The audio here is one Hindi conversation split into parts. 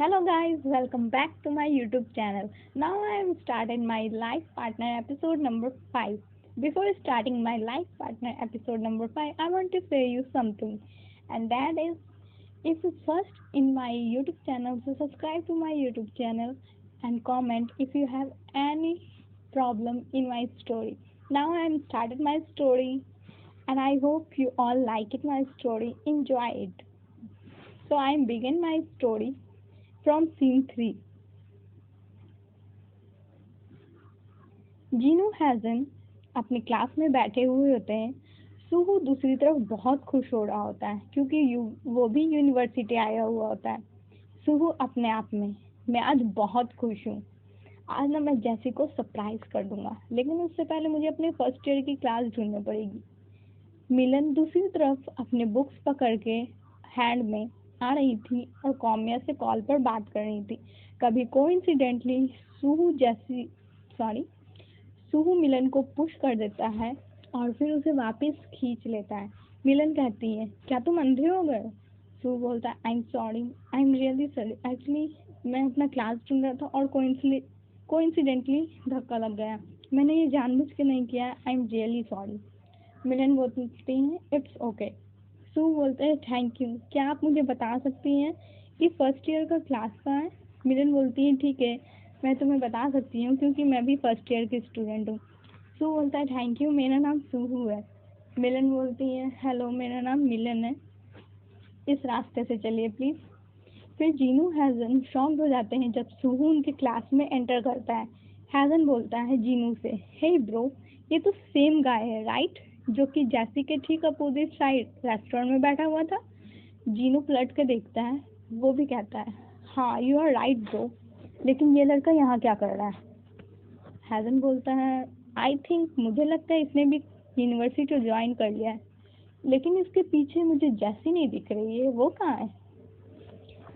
Hello guys, welcome back to my YouTube channel. Now I am starting my life partner episode number 5. Before starting my life partner episode number 5, I want to say you something. And that is, if you first in my YouTube channel, so subscribe to my YouTube channel and comment if you have any problem in my story. Now I am started my story and I hope you all like it my story, enjoy it. So I am begin my story from scene 3. Jinu हैजन अपनी क्लास में बैठे हुए होते हैं। सुहू दूसरी तरफ बहुत खुश हो रहा होता है क्योंकि वो भी यूनिवर्सिटी आया हुआ होता है। सुहू अपने आप में, मैं आज बहुत खुश हूँ। आज ना मैं जैसी को सरप्राइज कर दूंगा, लेकिन उससे पहले मुझे अपने फर्स्ट ईयर की क्लास ढूंढनी पड़ेगी। मिलन दूसरी तरफ अपने बुक्स पकड़ के हैंड में आ रही थी और कौमिया से कॉल पर बात कर रही थी। कभी कोइंसिडेंटली सुहू मिलन को पुश कर देता है और फिर उसे वापस खींच लेता है। मिलन कहती है, क्या तुम अंधे हो गए? सुहू बोलता है, I am sorry, I am really sorry, actually मैं अपना क्लास ढूंढ रहा था और कोइंसिडेंटली धक्का लग गया। मैंने ये जानबूझ के नहीं किया, आई एम रियली सॉरी। मिलन बोलती हैं, इट्स ओके। सू बोलते हैं, थैंक यू। क्या आप मुझे बता सकती हैं कि फर्स्ट ईयर का क्लास कहाँ है? मिलन बोलती है, ठीक है, मैं तुम्हें बता सकती हूँ क्योंकि मैं भी फर्स्ट ईयर की स्टूडेंट हूँ। सू बोलता है, थैंक यू, मेरा नाम सूहू है। मिलन बोलती है, हेलो, मेरा नाम मिलन है, इस रास्ते से चलिए प्लीज। फिर जीनू हैजन शॉक्ड हो जाते हैं जब सूहू उनके क्लास में एंटर करता है। हैजन बोलता है जीनू से, हे ब्रो, ये तो सेम गाय है राइट, जो कि जैसी के ठीक अपोजिट साइड रेस्टोरेंट में बैठा हुआ था। जीनू पलट के देखता है, वो भी कहता है, हाँ यू आर राइट ब्रो, लेकिन ये लड़का यहाँ क्या कर रहा है? हैजन बोलता है, आई थिंक, मुझे लगता है इसने भी यूनिवर्सिटी ज्वाइन कर लिया है, लेकिन इसके पीछे मुझे जैसी नहीं दिख रही है, वो कहाँ है?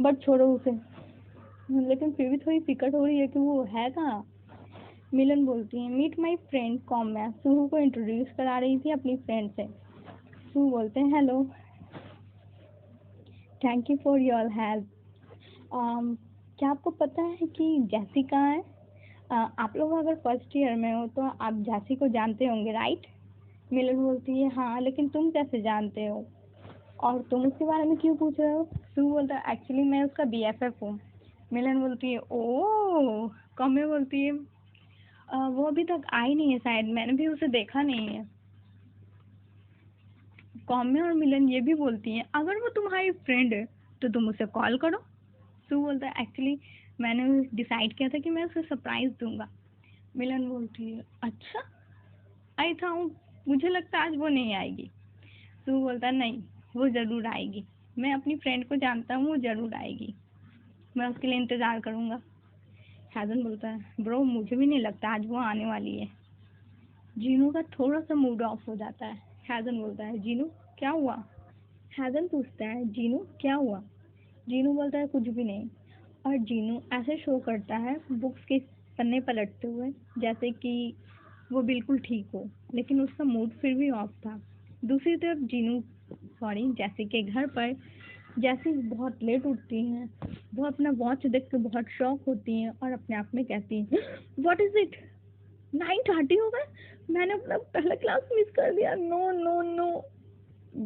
बट छोड़ो उसे, लेकिन फिर भी थोड़ी फिक्र हो रही है कि वो है कहाँ। मिलन बोलती है, मीट माई फ्रेंड कौम्या। सुहू को इंट्रोड्यूस करा रही थी अपनी फ्रेंड से। सुहू बोलते हैं, hello, thank you for your help. क्या आपको पता है कि जैसी कहाँ है? आप लोग अगर फर्स्ट ईयर में हो तो आप जैसी को जानते होंगे राइट? मिलन बोलती है, हाँ, लेकिन तुम कैसे जानते हो और तुम उसके बारे में क्यों पूछ रहे हो? सुहू बोलता है, एक्चुअली मैं उसका BFF हूँ। मिलन बोलती है, ओह। कौम्या बोलती है, वो अभी तक आई नहीं है शायद, मैंने भी उसे देखा नहीं है। कौम्या और मिलन ये भी बोलती हैं, अगर वो तुम्हारी फ्रेंड है तो तुम उसे कॉल करो। सू बोलता है, एक्चुअली मैंने डिसाइड किया था कि मैं उसे सरप्राइज दूंगा। मिलन बोलती है, अच्छा, आई था हूँ, मुझे लगता है आज वो नहीं आएगी। सू बोलता है, नहीं, वो जरूर आएगी, मैं अपनी फ्रेंड को जानता हूँ, वो जरूर आएगी, मैं उसके लिए इंतजार करूंगा। हैजन बोलता है, ब्रो मुझे भी नहीं लगता आज वो आने वाली है। जीनू का थोड़ा सा मूड ऑफ हो जाता है। हैजन बोलता है, जीनू क्या हुआ? हैजन पूछता है, जीनू क्या हुआ? जीनू बोलता है, कुछ भी नहीं। और जीनू ऐसे शो करता है बुक्स के पन्ने पलटते हुए जैसे कि वो बिल्कुल ठीक हो, लेकिन उसका मूड फिर भी ऑफ था। दूसरी तरफ जैसी के घर पर जैसी बहुत लेट उठती हैं। वो अपना वॉच देख के बहुत शॉक होती हैं और अपने आप में कहती हैं, व्हाट इज इट, 9:30 हो गए, मैंने अपना पहला क्लास मिस कर दिया, नो नो नो।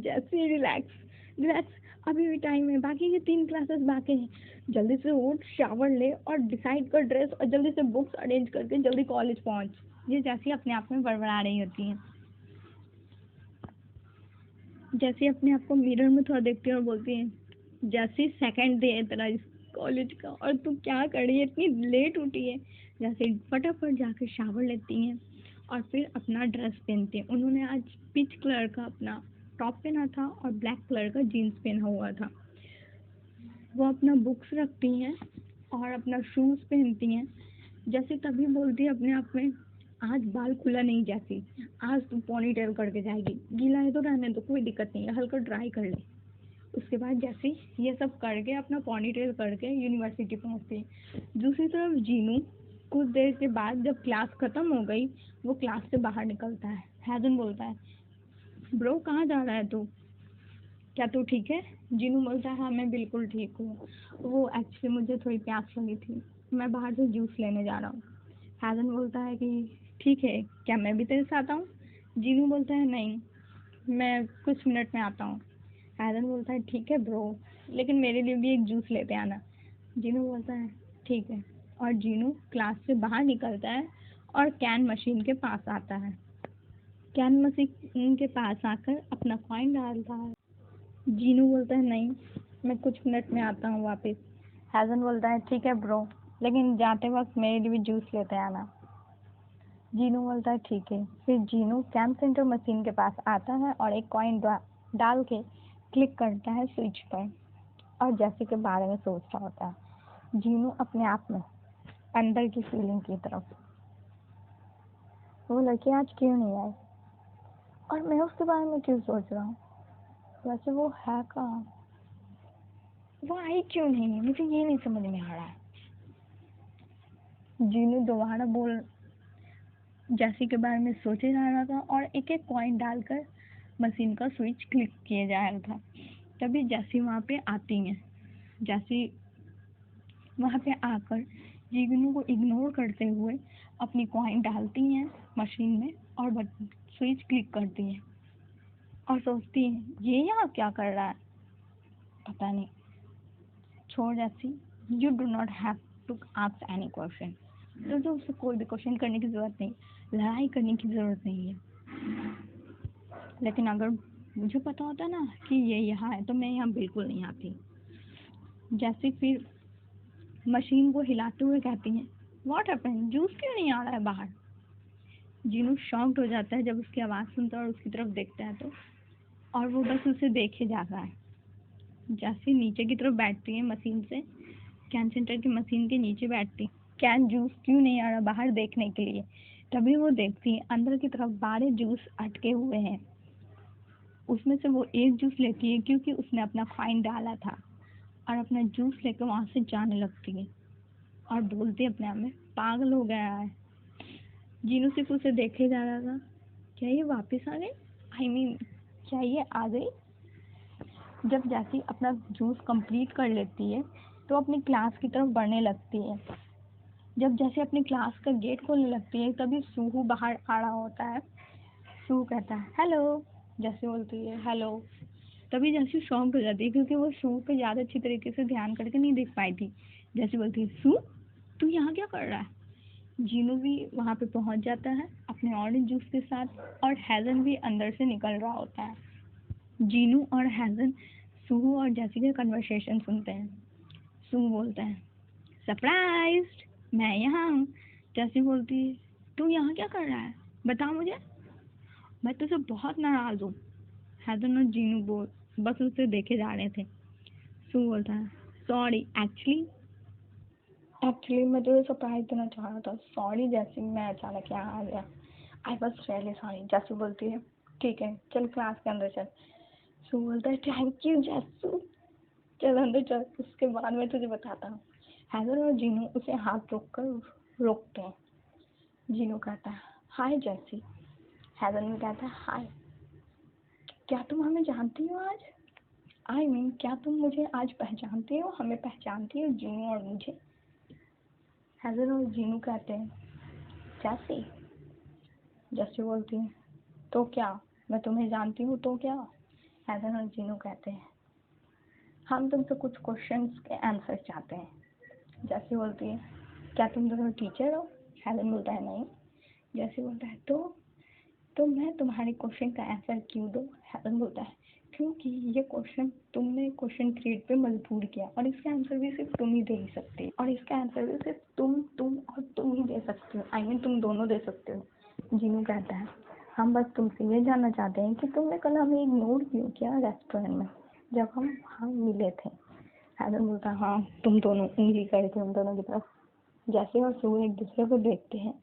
जैसे रिलैक्स रिलैक्स, अभी भी टाइम है, बाकी के 3 क्लासेस बाकी हैं, जल्दी से उठ, शावर ले और डिसाइड कर ड्रेस और जल्दी से बुक्स अरेंज करके जल्दी कॉलेज पहुंच। ये जैसी अपने आप में बड़बड़ा रही होती हैं। जैसे अपने आप को मिरर में थोड़ा देखती है और बोलती है, जैसे सेकंड डे है तेरा इस कॉलेज का और तू क्या कर रही है, इतनी लेट उठी है। जैसे फटाफट जाकर शावर लेती हैं और फिर अपना ड्रेस पहनती हैं। उन्होंने आज पीच कलर का अपना टॉप पहना था और ब्लैक कलर का जीन्स पहना हुआ था। वो अपना बुक्स रखती हैं और अपना शूज पहनती हैं। जैसे तभी बोलती है अपने आप में, आज बाल खुला नहीं जैसी, आज तू पोनी टेल करके जाएगी, गीला है तो रहने दो, कोई दिक्कत नहीं है, हल्का ड्राई कर ले। उसके बाद जैसे ये सब करके अपना पोनी टेल करके यूनिवर्सिटी पहुंचती है। दूसरी तरफ जीनू कुछ देर के बाद जब क्लास खत्म हो गई, वो क्लास से बाहर निकलता है। हैजन बोलता है, ब्रो कहाँ जा रहा है तू? क्या तू ठीक है? जीनू बोलता है हाँ मैं बिल्कुल ठीक हूँ, वो एक्चुअली मुझे थोड़ी प्यास लगी थी, मैं बाहर से जूस लेने जा रहा हूँ। हैदन बोलता है कि ठीक है, क्या मैं भी तेरे साथ आऊँ? जीनू बोलता है नहीं, मैं कुछ मिनट में आता हूँ। हैदन बोलता है ठीक है ब्रो, लेकिन मेरे लिए भी एक जूस लेते आना। जीनू बोलता है ठीक है, और जीनू क्लास से बाहर निकलता है और कैन मशीन के पास आता है। कैन मशीन के पास आकर अपना कॉइन डालता है। जीनू बोलता है नहीं, मैं कुछ मिनट में आता हूँ वापस। हैजन बोलता है ठीक है ब्रो, लेकिन जाते वक्त मेरे लिए भी जूस लेते आना। जीनू बोलता है ठीक है। फिर जीनू कैम सेंटर मशीन के पास आता है और एक कॉइन डाल के क्लिक करता है स्विच पर, और जैसे के बारे में सोच रहा होता है। जीनू अपने आप में अंदर की फीलिंग की तरफ, वो लड़की आज क्यों नहीं आई, और मैं उसके बारे में क्यों सोच रहा हूँ, वैसे वो है कहाँ, वो आई क्यों नहीं, मुझे ये नहीं समझ में आ रहा है। जीनू दोबारा बोल जैसी के बारे में सोचे जा रहा था और एक एक कॉइन डालकर मशीन का स्विच क्लिक किए जा रहा था। तभी जैसी वहाँ पे आती है। जैसी वहाँ पे आकर जीनू को इग्नोर करते हुए अपनी कॉइन डालती हैं मशीन में और स्विच क्लिक करती हैं और सोचती हैं ये यहाँ क्या कर रहा है, पता नहीं। छोड़ जैसी, you do not have to ask any question. तो उससे कोई भी क्वेश्चन करने की जरूरत नहीं, लड़ाई करने की जरूरत नहीं है। लेकिन अगर मुझे पता होता ना कि ये यहाँ है तो मैं यहाँ बिल्कुल नहीं आती। जैसे फिर मशीन को हिलाते हुए कहती हैं व्हाट हैपेंड, जूस क्यों नहीं आ रहा है बाहर। जीनू शॉक्ड हो जाता है जब उसकी आवाज़ सुनता है और उसकी तरफ देखता है तो, और वो बस उसे देखे जा रहा है। जैसे नीचे की तरफ बैठती है मशीन से, कैन सेंटर की मशीन के नीचे बैठती, कैन जूस क्यों नहीं आ रहा बाहर देखने के लिए। तभी वो देखती है अंदर की तरफ 12 जूस अटके हुए हैं। उसमें से वो एक जूस लेती है क्योंकि उसने अपना कॉइन डाला था, और अपना जूस लेकर वहां से जाने लगती है और बोलती है अपने आप में पागल हो गया है। जीनू सिर्फ उसे देखे जा रहा था। क्या ये वापस आ गई, आई मीन क्या ये आ गई। जब जैसी अपना जूस कंप्लीट कर लेती है तो अपनी क्लास की तरफ बढ़ने लगती है। जब जैसे अपनी क्लास का गेट खोलने लगती है तभी सूहू बाहर आ रहा होता है। सूहू कहता है हेलो, जैसे बोलती है हेलो। तभी जैसे शॉक्ड हो जाती है क्योंकि वो सूहू पे ज़्यादा अच्छी तरीके से ध्यान करके नहीं देख पाई थी। जैसे बोलती है सू, तू यहाँ क्या कर रहा है। जीनू भी वहाँ पे पहुँच जाता है अपने ऑरेंज जूस के साथ, और हैजन भी अंदर से निकल रहा होता है। जीनू और हैजन सूहू और जैसी का कन्वर्सेशन सुनते हैं। सूहू बोलता है सरप्राइज्ड, मैं यहाँ हूँ। जैसी बोलती है तू यहाँ क्या कर रहा है, बता मुझे, मैं तुझसे बहुत नाराज हूँ। हैदन और जीनू बोल बस उसे देखे जा रहे थे। सू बोलता है सॉरी, एक्चुअली मैं तुझे सरप्राइज देना चाह रहा था, सॉरी जैसी मैं अचानक यहाँ आ गया, आई वॉज रियली सॉरी। जैसी बोलती है ठीक है चल क्लास के अंदर चल। सू बोलता है थैंक यू जैसू, चल अंदर चल, उसके बाद मैं तुझे बताता हूँ। हैदर और जीनू उसे हाथ रोकते हैं। जीनू कहता है हाय जैसी। हैदर भी कहता है हाय, क्या तुम हमें जानती हो आज, आई मीन क्या तुम मुझे आज पहचानती हो, हमें पहचानती हो जीनू और मुझे। हैदर और जीनू कहते हैं जैसी। जैसी बोलती है तो क्या, मैं तुम्हें जानती हूँ तो क्या। हैदर और जीनू कहते हैं हम तुमसे कुछ क्वेश्चंस के आंसर चाहते हैं। जैसी बोलती है क्या तुम दोनों टीचर हो। हैदर बोलता है नहीं। जैसी बोलता है तो मैं तुम्हारे क्वेश्चन का आंसर क्यों दूँ। हैदर बोलता है क्योंकि ये क्वेश्चन तुमने क्वेश्चन क्रिएट पे मजबूर किया, और इसका आंसर भी सिर्फ तुम ही दे ही सकते हो, और इसका आंसर भी सिर्फ तुम और तुम ही दे सकते हो, आई मीन तुम दोनों दे सकते हो। जीनू कहता है हम बस तुमसे ये जानना चाहते हैं कि तुमने कल हमें इग्नोर क्यों किया रेस्टोरेंट में जब हम मिले थे। हैदर बोलता है हाँ, तुम दोनों उंगली करके उन दोनों की तरफ। जैसे और सू एक दूसरे को देखते हैं,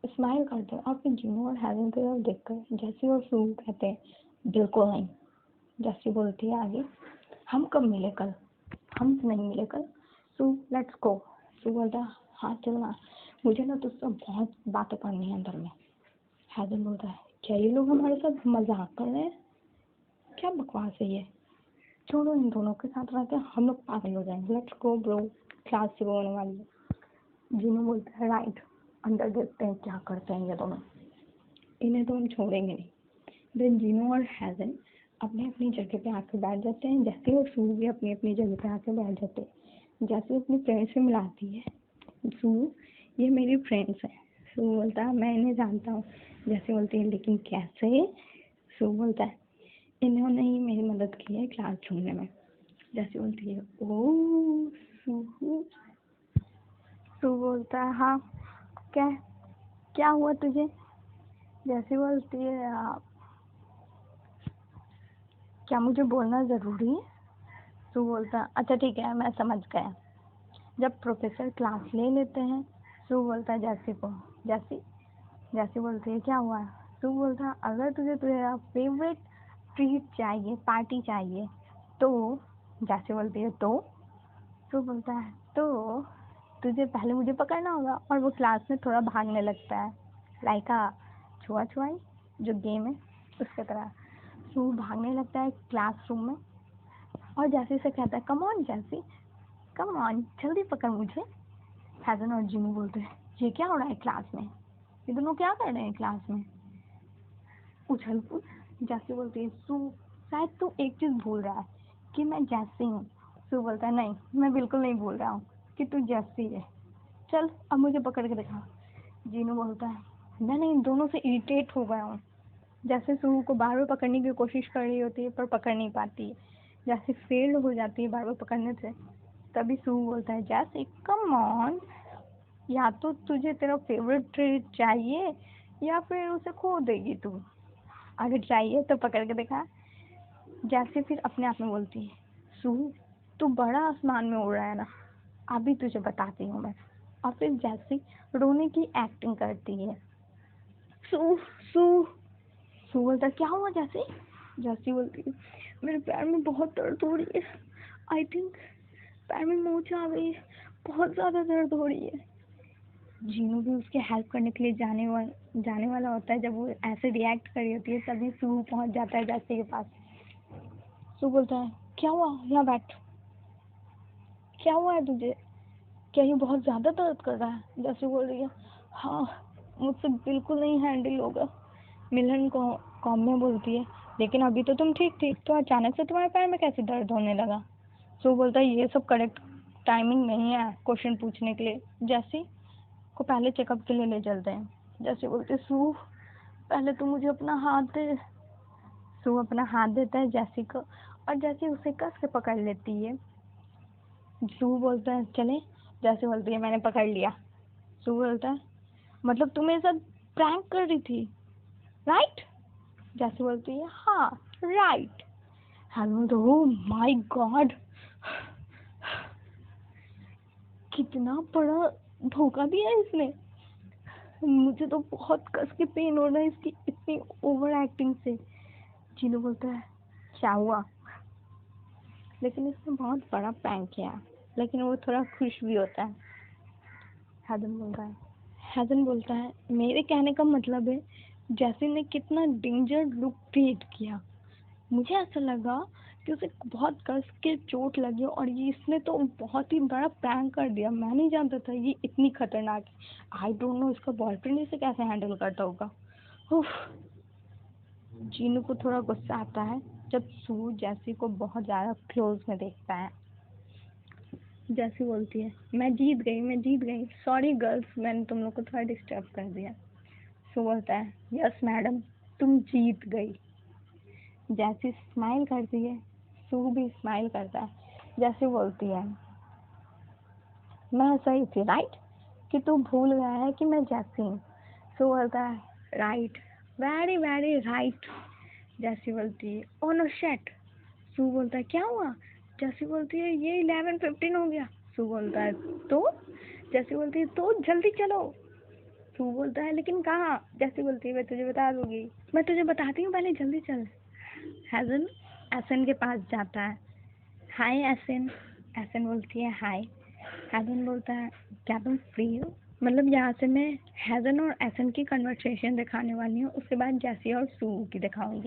स्माइल करते हैं, और फिर जीनू और हैदर की तरफ देखकर जैसी और सू कहते हैं बिल्कुल नहीं। जैसी बोलती है आगे हम कब मिले कल, हम तो नहीं मिले कल। सू लेट्स गो। सू बोलता है हाँ चलना, मुझे ना तुझसे बहुत बातें करनी है अंदर में। हैदर बोलता है क्या ये लोग हमारे साथ मजाक कर रहे हैं, क्या बकवास है ये। छोड़ो इन दोनों के साथ रहते हम लोग पागल हो जाएंगे, लेट्स गो ब्रो, क्लास शुरू होने वाली है। जीनू बोलता है राइट, अंदर देखते हैं क्या करते हैं ये दोनों, इन्हें तो हम छोड़ेंगे नहीं। देन जीनू और हैजन अपने अपनी जगह पे आके बैठ जाते हैं, जैसे और सू भी अपनी अपनी जगह पे आके बैठ जाते हैं। जैसे अपनी फ्रेंड से मिलाती है सू, ये मेरी फ्रेंड्स है। सू बोलता है मैं इन्हें जानता हूँ। जैसे बोलती है लेकिन कैसे? सू बोलता है इन्होंने ही मेरी मदद की है क्लास छोड़ने में। जैसे बोलती है ओह सू। सू बोलता है हाँ क्या क्या हुआ तुझे? जैसे बोलती है क्या मुझे बोलना ज़रूरी है? सू बोलता है अच्छा ठीक है मैं समझ गया। जब प्रोफेसर क्लास ले लेते हैं, सू बोलता है जैसी को, जैसी जैसी बोलती है क्या हुआ? सू बोलता है अगर तुझे तेरा फेवरेट ट्रीट चाहिए, पार्टी चाहिए तो, जैसे बोलती है तो, सू बोलता है तो तुझे पहले मुझे पकड़ना होगा, और वो क्लास में थोड़ा भागने लगता है, लाइक छुआ छुआई जो गेम है उसके तरह। सू भागने लगता है क्लासरूम में, और जैसे से कहता है कम ऑन जैसी, कम ऑन जल्दी पकड़ मुझे। हैजन और जिमी बोलते हैं ये क्या हो रहा है क्लास में, ये दोनों क्या कर रहे हैं क्लास में? उछल कूद। जैसी बोलती है सू शायद तू एक चीज़ भूल रहा है कि मैं जैसी हूँ। सू बोलता है नहीं मैं बिल्कुल नहीं भूल रहा हूँ कि तू जैसी है, चल अब मुझे पकड़ के दिखा। जीनू बोलता है मैं इन दोनों से इरिटेट हो गया हूँ। जैसे सू को बार बार पकड़ने की कोशिश कर रही होती है पर पकड़ नहीं पाती है, जैसे फेल हो जाती है बार बार पकड़ने से। तभी सू बोलता है जैसे कम ऑन, या तो तुझे तेरा फेवरेट ट्रीट चाहिए या फिर उसे खो देगी तू, अगर चाहिए तो पकड़ के दिखा। जैसे फिर अपने आप में बोलती है सू तू बड़ा आसमान में उड़ रहा है ना, अभी तुझे बताती हूँ मैं। और फिर जैसे रोने की एक्टिंग करती है। सू सू सू बोलता क्या हुआ जैसे? जैसी बोलती है मेरे पैर में बहुत दर्द हो रही है, आई थिंक पैर में मोच आ गई है, बहुत ज़्यादा दर्द हो रही है। जीनू भी उसके हेल्प करने के लिए जाने वाला होता है। जब वो ऐसे रिएक्ट कर रही होती है तभी सू पहुंच जाता है जैसे के पास। सू बोलता है क्या हुआ, यहाँ बैठ, क्या हुआ है तुझे, क्या ये बहुत ज़्यादा दर्द कर रहा है? जैसे बोल रही है हाँ मुझसे बिल्कुल नहीं हैंडल होगा। मिलन को कॉम में बोलती है लेकिन अभी तो तुम ठीक थी, तो अचानक से तुम्हारे पैर में कैसे दर्द होने लगा? सू बोलता है ये सब करेक्ट टाइमिंग नहीं है क्वेश्चन पूछने के लिए, जैसे को पहले चेकअप के लिए ले चलते हैं। जैसे बोलते सू पहले तो मुझे अपना हाथ दे। सू अपना हाथ देता है जैसी को, और जैसे उसे कस के पकड़ लेती है। सू बोलता है चले, जैसे बोलती है मैंने पकड़ लिया। सू बोलता है मतलब तुम मेरे साथ प्रैंक कर रही थी राइट? जैसे बोलती है हाँ राइट। हेलो तो ओ माय गॉड, कितना बड़ा धोखा दिया इसने, मुझे तो बहुत कस के पेन हो रहा है इसकी इतनी ओवर एक्टिंग से। चीनू बोलता है क्या हुआ? लेकिन इसने बहुत बड़ा प्रैंक किया, लेकिन वो थोड़ा खुश भी होता है। हैजन बोलता है मेरे कहने का मतलब है जैसे ने कितना डेंजर लुक क्रिएट किया, मुझे ऐसा लगा कि उसे बहुत कस के चोट लगी और ये इसने तो बहुत ही बड़ा प्रैंक कर दिया। मैं नहीं जानता था ये इतनी खतरनाक है। आई डोंट नो इसका बॉयफ्रेंड इसे कैसे हैंडल करता होगा। उफ। जीनू को थोड़ा गुस्सा आता है जब सू जैसी को बहुत ज़्यादा क्लोज में देखता है। जैसी बोलती है मैं जीत गई, सॉरी गर्ल्स मैंने तुम लोग को थोड़ा डिस्टर्ब कर दिया। सू बोलता है यस मैडम तुम जीत गई। जैसी स्माइल करती है, सू भी स्माइल करता है। जैसी बोलती है मैं सही थी राइट, कि तू भूल गया है कि मैं जैसी हूँ। सू बोलता है राइट, वेरी वेरी राइट। जैसी बोलती है ओ नो शिट। सू बोलता है क्या हुआ? जैसी बोलती है ये 11:15 हो गया। सू बोलता है तो? जैसी बोलती है तो जल्दी चलो। सू बोलता है लेकिन कहाँ? जैसी बोलती है मैं तुझे बता दूंगी, मैं तुझे बताती हूँ पहले जल्दी चल। हैजन एसन के पास जाता है, हाय एसन। एसन बोलती है हाय। हैजन बोलता है क्या तुम फ्री हो? मतलब यहाँ से मैं हैजन और एसन की कन्वर्सेशन दिखाने वाली हूँ, उसके बाद जैसी और सू की दिखाऊंगी।